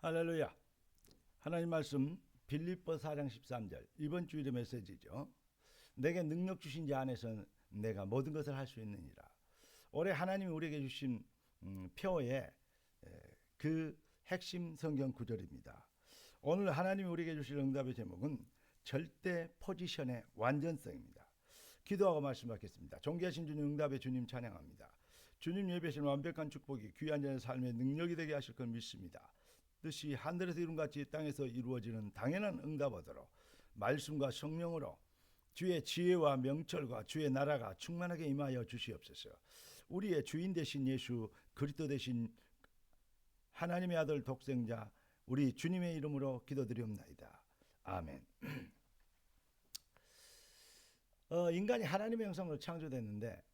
할렐루야. 하나님 말씀 빌립보 4장 13절 이번 주일의 메시지죠. 내게 능력 주신 자 안에서 내가 모든 것을 할 수 있느니라. 올해 하나님이 우리에게 주신 표의 그 핵심 성경 구절입니다. 오늘 하나님이 우리에게 주실 응답의 제목은 절대 포지션의 완전성입니다. 기도하고 말씀 받겠습니다. 존귀하신 주님, 응답의 주님 찬양합니다. 주님 예배신 완벽한 축복이 귀한 자의 삶의 능력이 되게 하실 걸 믿습니다. 뜻이 하늘에서 이룬 같이 땅에서 이루어지는 당연한 응답 얻도록 말씀과 성령으로 주의 지혜와 명철과 주의 나라가 충만하게 임하여 주시옵소서. 우리의 주인 되신 예수 그리스도 되신 하나님의 아들 독생자 우리 주님의 이름으로 기도드리옵나이다. 아멘. 인간이 하나님의 형상으로 창조됐는데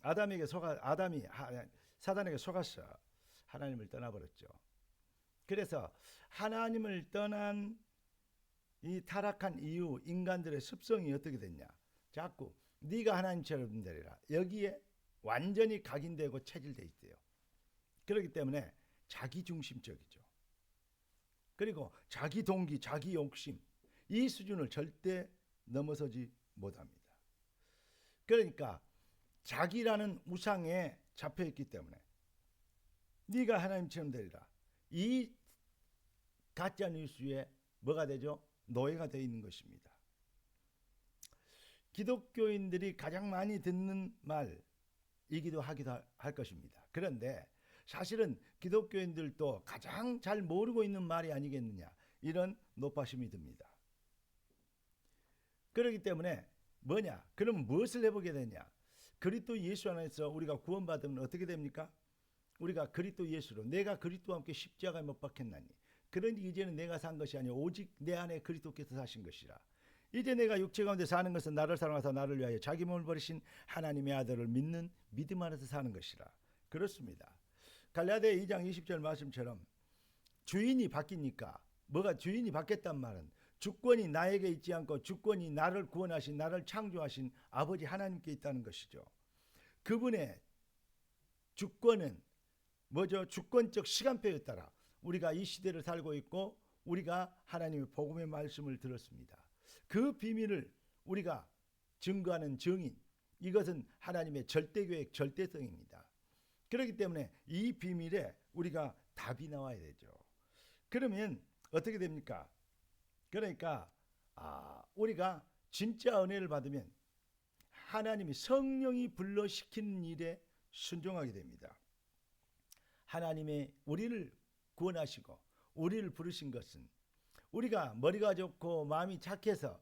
아담이 사단에게 속아서 하나님을 떠나버렸죠. 그래서 하나님을 떠난 이 타락한 이후 인간들의 습성이 어떻게 됐냐? 자꾸 네가 하나님처럼 되리라. 여기에 완전히 각인되고 체질돼 있대요. 그렇기 때문에 자기중심적이죠. 그리고 자기 동기, 자기 욕심 이 수준을 절대 넘어서지 못합니다. 그러니까 자기라는 우상에 잡혀있기 때문에 네가 하나님처럼 되리라. 이 가짜 뉴스에 뭐가 되죠? 노예가 되어 있는 것입니다. 기독교인들이 가장 많이 듣는 말이기도 하기도 할 것입니다. 그런데 사실은 기독교인들도 가장 잘 모르고 있는 말이 아니겠느냐, 이런 높아심이 듭니다. 그렇기 때문에 뭐냐? 그럼 무엇을 해보게 되냐? 그리스도 예수 안에서 우리가 구원받으면 어떻게 됩니까? 우리가 그리스도 예수로 내가 그리스도와 함께 십자가에 못 박혔나니 그러니 이제는 내가 산 것이 아니요 오직 내 안에 그리스도께서 사신 것이라. 이제 내가 육체 가운데 사는 것은 나를 사랑하사 나를 위하여 자기 몸을 버리신 하나님의 아들을 믿는 믿음 안에서 사는 것이라. 그렇습니다. 갈라디아 2장 20절 말씀처럼 주인이 바뀌니까, 뭐가 주인이 바뀌었단 말은 주권이 나에게 있지 않고 주권이 나를 구원하신, 나를 창조하신 아버지 하나님께 있다는 것이죠. 그분의 주권은 뭐죠? 주권적 시간표에 따라 우리가 이 시대를 살고 있고 우리가 하나님의 복음의 말씀을 들었습니다. 그 비밀을 우리가 증거하는 증인, 이것은 하나님의 절대계획, 절대성입니다. 그렇기 때문에 이 비밀에 우리가 답이 나와야 되죠. 그러면 어떻게 됩니까? 그러니까 우리가 진짜 은혜를 받으면 하나님이 성령이 불러시키는 일에 순종하게 됩니다. 하나님의 우리를 구원하시고 우리를 부르신 것은 우리가 머리가 좋고 마음이 착해서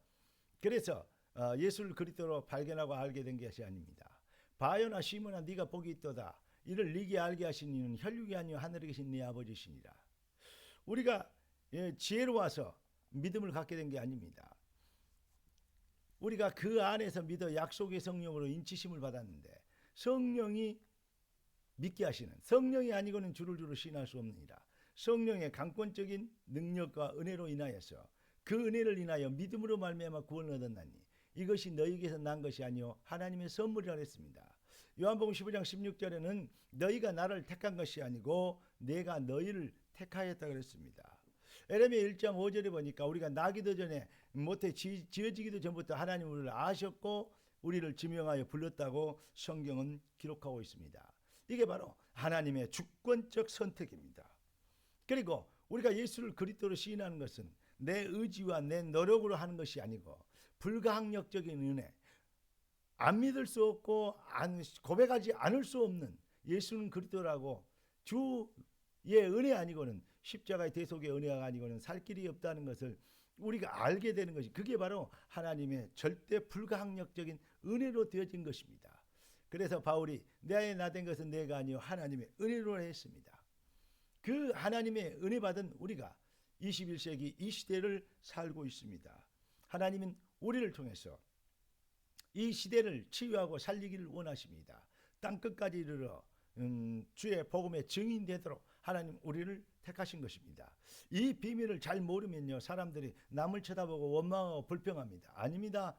그래서 예수를 그리스도로 발견하고 알게 된 것이 아닙니다. 바요나 시몬아 네가 복이 있도다. 이를 네게 알게 하신 이는 혈육이 아니요 하늘에 계신 네 아버지시니라. 우리가 지혜로워서 믿음을 갖게 된 게 아닙니다. 우리가 그 안에서 믿어 약속의 성령으로 인치심을 받았는데 성령이 믿게 하시는, 성령이 아니고는 주를 신할 수 없느니라. 성령의 강권적인 능력과 은혜로 인하여서 그 은혜를 인하여 믿음으로 말미암아 구원을 얻었나니 이것이 너희에게서 난 것이 아니요 하나님의 선물이라 했습니다. 요한복음 15장 16절에는 너희가 나를 택한 것이 아니고 내가 너희를 택하였다 그랬습니다. 에레미야 1장 5절에 보니까 우리가 나기도 전에 모태 지어지기도 전부터 하나님 우리를 아셨고 우리를 지명하여 불렀다고 성경은 기록하고 있습니다. 이게 바로 하나님의 주권적 선택입니다. 그리고 우리가 예수를 그리스도로 시인하는 것은 내 의지와 내 노력으로 하는 것이 아니고 불가항력적인 은혜, 안 믿을 수 없고 고백하지 않을 수 없는 예수는 그리스도라고 주의 은혜 아니고는 십자가의 대속의 은혜가 아니고는 살 길이 없다는 것을 우리가 알게 되는 것이, 그게 바로 하나님의 절대 불가항력적인 은혜로 되어진 것입니다. 그래서 바울이 내 안에 나된 것은 내가 아니요 하나님의 은혜로 했습니다. 그 하나님의 은혜 받은 우리가 21세기 이 시대를 살고 있습니다. 하나님은 우리를 통해서 이 시대를 치유하고 살리기를 원하십니다. 땅끝까지 이르러 주의 복음의 증인 되도록 하나님 우리를 택하신 것입니다. 이 비밀을 잘 모르면요 사람들이 남을 쳐다보고 원망하고 불평합니다. 아닙니다.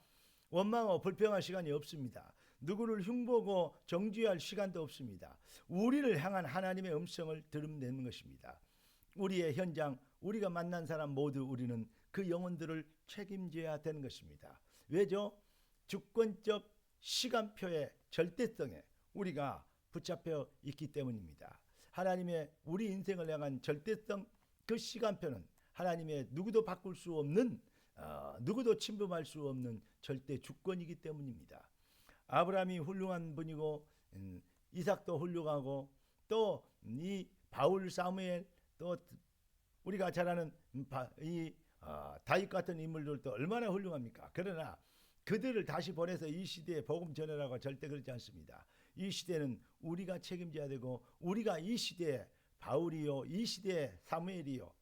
원망하고 불평할 시간이 없습니다. 누구를 흉보고 정죄할 시간도 없습니다. 우리를 향한 하나님의 음성을 들으면 되는 것입니다. 우리의 현장, 우리가 만난 사람 모두 우리는 그 영혼들을 책임져야 되는 것입니다. 왜죠? 주권적 시간표의 절대성에 우리가 붙잡혀 있기 때문입니다. 하나님의 우리 인생을 향한 절대성, 그 시간표는 하나님의 누구도 바꿀 수 없는, 누구도 침범할 수 없는 절대 주권이기 때문입니다. 아브라함이 훌륭한 분이고 이삭도 훌륭하고 또 이 바울, 사무엘, 또 우리가 잘 아는 다윗 같은 인물들도 얼마나 훌륭합니까? 그러나 그들을 다시 보내서 이 시대에 복음 전하라고 절대 그렇지 않습니다. 이 시대는 우리가 책임져야 되고, 우리가 이 시대에 바울이요, 이 시대에 사무엘이요,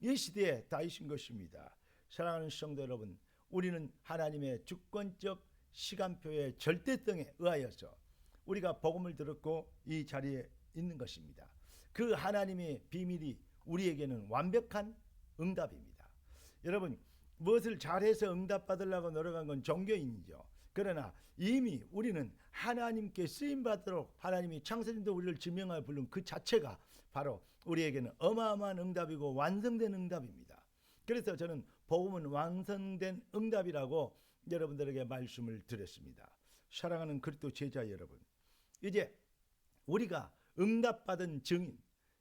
이 시대에 다윗인 것입니다. 사랑하는 성도 여러분, 우리는 하나님의 주권적 시간표의 절대성에 의하여서 우리가 복음을 들었고 이 자리에 있는 것입니다. 그 하나님의 비밀이 우리에게는 완벽한 응답입니다. 여러분, 무엇을 잘해서 응답받으려고 노력한 건 종교인이죠. 그러나 이미 우리는 하나님께 쓰임받도록 하나님이 창세전부터 우리를 지명하여 부른 그 자체가 바로 우리에게는 어마어마한 응답이고 완성된 응답입니다. 그래서 저는 복음은 완성된 응답이라고 여러분들에게 말씀을 드렸습니다. 사랑하는 그리스도 제자 여러분, 이제 우리가 응답받은 증인,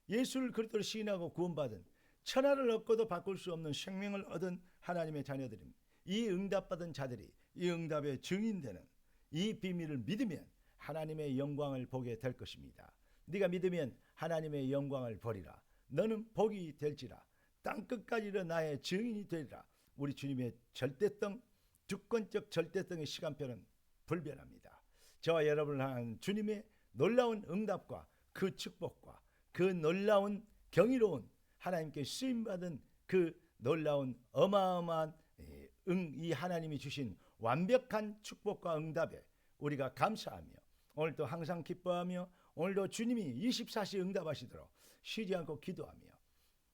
예수를 그리스도로 시인하고 구원받은, 천하를 얻고도 바꿀 수 없는 생명을 얻은 하나님의 자녀들입니다. 이 응답받은 자들이 이 응답의 증인되는 이 비밀을 믿으면 하나님의 영광을 보게 될 것입니다. 네가 믿으면 하나님의 영광을 보리라. 너는 복이 될지라. 땅끝까지 이르러 나의 증인이 되리라. 우리 주님의 절대성, 주권적 절대성의 시간표는 불변합니다. 저와 여러분을 향한 주님의 놀라운 응답과 그 축복과 그 놀라운 경이로운 하나님께 쓰임받은 그 놀라운 어마어마한 이 하나님이 주신 완벽한 축복과 응답에 우리가 감사하며 오늘도 항상 기뻐하며 오늘도 주님이 24시 응답하시도록 쉬지 않고 기도하며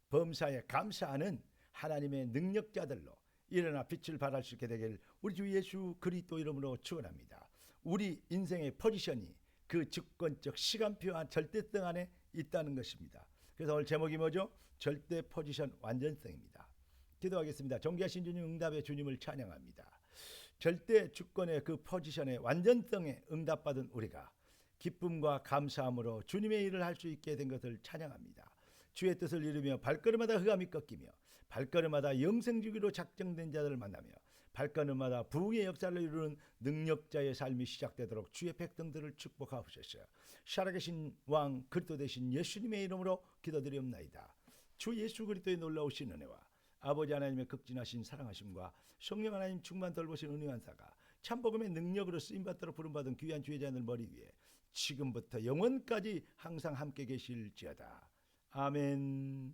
범사에 감사하는 하나님의 능력자들로 일어나 빛을 발할 수 있게 되길 우리 주 예수 그리스도 이름으로 축원합니다. 우리 인생의 포지션이 그 주권적 시간표와 절대성 안에 있다는 것입니다. 그래서 오늘 제목이 뭐죠? 절대 포지션 완전성입니다. 기도하겠습니다. 존귀하신 주님, 응답의 주님을 찬양합니다. 절대 주권의 그 포지션의 완전성에 응답받은 우리가 기쁨과 감사함으로 주님의 일을 할 수 있게 된 것을 찬양합니다. 주의 뜻을 이루며 발걸음마다 흑암이 꺾이며 발걸음마다 영생주기로 작정된 자들을 만나며 발걸음마다 부흥의 역사를 이루는 능력자의 삶이 시작되도록 주의 백성들을 축복하옵소서. 살아계신 왕 그리스도 되신 예수님의 이름으로 기도드리옵나이다. 주 예수 그리스도의 놀라우신 은혜와 아버지 하나님의 극진하신 사랑하심과 성령 하나님 충만 돌보신 은혜한 사가 참복음의 능력으로 쓰임받도록 부름받은 귀한 주의 자들 머리 위에 지금부터 영원까지 항상 함께 계실지어다. 아멘.